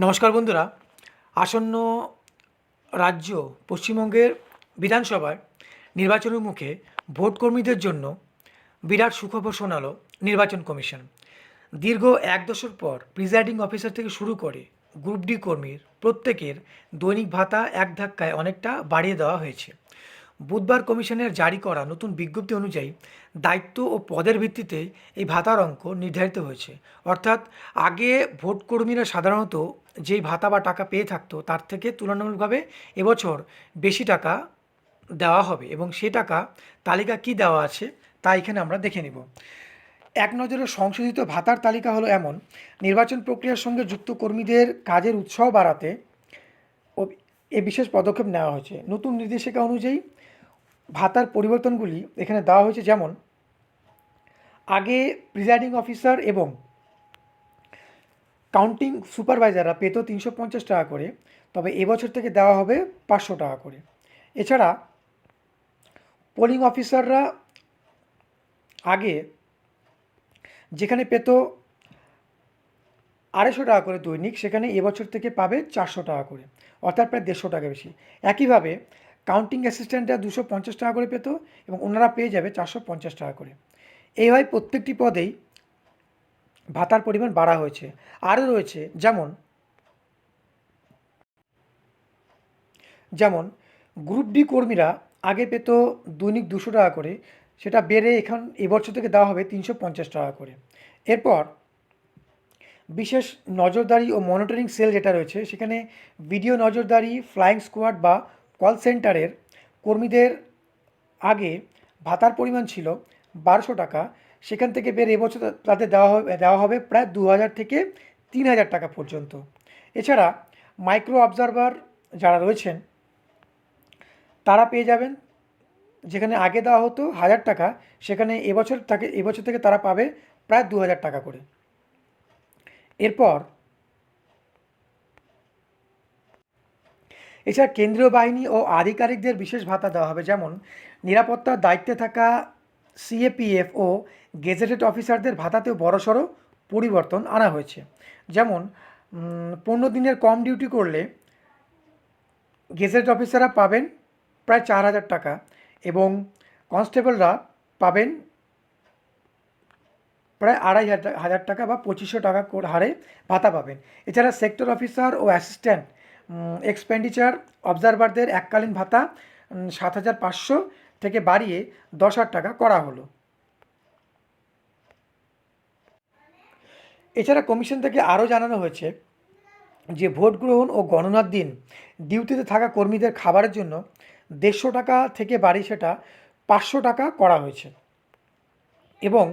নমস্কার বন্ধুরা। আসন্ন রাজ্য পশ্চিমবঙ্গের বিধানসভার নির্বাচনের মুখে ভোটকর্মীদের জন্য বিরাট সুখবর শোনালো নির্বাচন কমিশন। দীর্ঘ এক দশক পর প্রিজাইডিং অফিসার থেকে শুরু করে গ্রুপ ডি কর্মীর প্রত্যেকের দৈনিক ভাতা এক ধাক্কায় অনেকটা বাড়িয়ে দেওয়া হয়েছে। বুধবার কমিশনের জারি করা নতুন বিজ্ঞপ্তি অনুযায়ী দায়িত্ব ও পদের ভিত্তিতে এই ভাতার অঙ্ক নির্ধারিত হয়েছে। অর্থাৎ আগে ভোটকর্মীরা সাধারণত যেই ভাতা বা টাকা পেয়ে থাকতো তার থেকে তুলনামূলকভাবে এবছর বেশি টাকা দেওয়া হবে, এবং সে টাকা তালিকা কি দেওয়া আছে তা এখানে আমরা দেখে নিব। এক নজরে সংশোধিত ভাতার তালিকা হলো এমন: নির্বাচন প্রক্রিয়ার সঙ্গে যুক্ত কর্মীদের কাজের উৎসাহ বাড়াতে ও এ বিশেষ পদক্ষেপ নেওয়া হয়েছে। নতুন নির্দেশিকা অনুযায়ী ভাতার পরিবর্তনগুলি এখানে দেওয়া হয়েছে, যেমন আগে প্রিজাইডিং অফিসার এবং কাউন্টিং সুপারভাইজাররা পেত 350 টাকা করে, তবে এবছর থেকে দেওয়া হবে 500 টাকা করে। এছাড়া পোলিং অফিসাররা আগে যেখানে পেত 250 টাকা করে দৈনিক, সেখানে এবছর থেকে পাবে 400 টাকা করে, অর্থাৎ প্রায় 150 টাকা বেশি। একইভাবে কাউন্টিং অ্যাসিস্ট্যান্টরা 250 টাকা করে পেত এবং ওনারা পেয়ে যাবে 450 টাকা করে। এইভাবে প্রত্যেকটি পদেই ভাতার পরিমাণ বাড়া হয়েছে। আরও রয়েছে যেমন গ্রুপ ডি কর্মীরা আগে পেত দৈনিক 200 টাকা করে, সেটা বেড়ে এবছর থেকে দেওয়া হবে 350 টাকা করে। এরপর বিশেষ নজরদারি ও মনিটরিং সেল যেটা রয়েছে, সেখানে ভিডিও নজরদারি, ফ্লাইং স্কোয়াড বা কল সেন্টারের কর্মীদের আগে ভাতার পরিমাণ ছিল 1200 টাকা, সেখান থেকে বের এবছর তাদের দেওয়া হবে প্রায় 2000 থেকে 3000 টাকা পর্যন্ত। এছাড়া মাইক্রো অবজারভার যারা রয়েছেন তারা পেয়ে যাবেন, যেখানে আগে দেওয়া হতো 1000 টাকা, সেখানে এবছর থেকে তারা পাবে প্রায় 2000 টাকা করে। এরপর এছাড়া কেন্দ্রীয় বাহিনী ও আধিকারিকদের বিশেষ ভাতা দেওয়া হবে, যেমন নিরাপত্তার দায়িত্বে থাকা সিএপিএফ ও গেজেটেড অফিসারদের ভাতাতেও বড়সড় পরিবর্তন আনা হয়েছে। যেমন 15 দিনের কম ডিউটি করলে গেজেটেড অফিসাররা পাবেন প্রায় 4000 টাকা এবং কনস্টেবলরা পাবেন প্রায় 2500 টাকা বা 2500 টাকা হারে ভাতা পাবেন। এছাড়া সেক্টর অফিসার ও অ্যাসিস্ট্যান্ট এক্সপেন্ডিচার অবজারভারদের এককালীন ভাতা 7500 থেকে বাড়িয়ে 10,000 টাকা করা হলো। এছাড়া কমিশন থেকে আরও জানানো হয়েছে যে ভোট গ্রহণ ও গণনার দিন ডিউটিতে থাকা কর্মীদের খাবারের জন্য 150 টাকা থেকে বাড়িয়ে সেটা 500 টাকা করা হয়েছে। এবং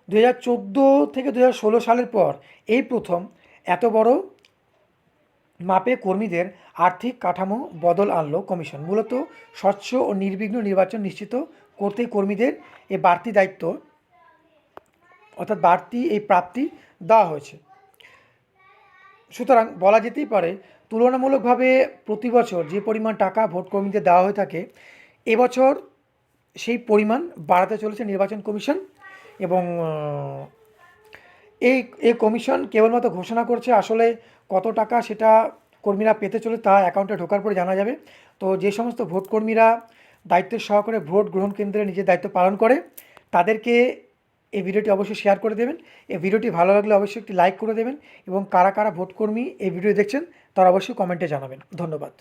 2014 থেকে 2016 সালের পর এই প্রথম এত বড় মাপে কর্মীদের আর্থিক কাঠামো বদল আনলো কমিশন। মূলত স্বচ্ছ ও নির্বিঘ্ন নির্বাচন নিশ্চিত করতেই কর্মীদের এই বাড়তি দায়িত্ব, অর্থাৎ বাড়তি এই প্রাপ্তি দেওয়া হয়েছে। সুতরাং বলা যেতেই পারে তুলনামূলকভাবে প্রতি বছর যে পরিমাণ টাকা ভোটকর্মীদের দেওয়া হয়ে থাকে, এবছর সেই পরিমাণ বাড়াতে চলেছে নির্বাচন কমিশন। এবং এই কমিশন কেবলমাত্র ঘোষণা করছে, আসলে কত টাকা সেটা কর্মীরা পেতে চলে তা অ্যাকাউন্টে ঢোকার পরে জানা যাবে। তো যে সমস্ত ভোটকর্মীরা দায়িত্বের সহকারে ভোট গ্রহণ কেন্দ্রে নিজের দায়িত্ব পালন করে তাদেরকে এই ভিডিওটি অবশ্যই শেয়ার করে দেবেন। এই ভিডিওটি ভালো লাগলে অবশ্যই একটি লাইক করে দেবেন এবং কারা কারা ভোটকর্মী এই ভিডিও দেখছেন তারা অবশ্যই কমেন্টে জানাবেন। ধন্যবাদ।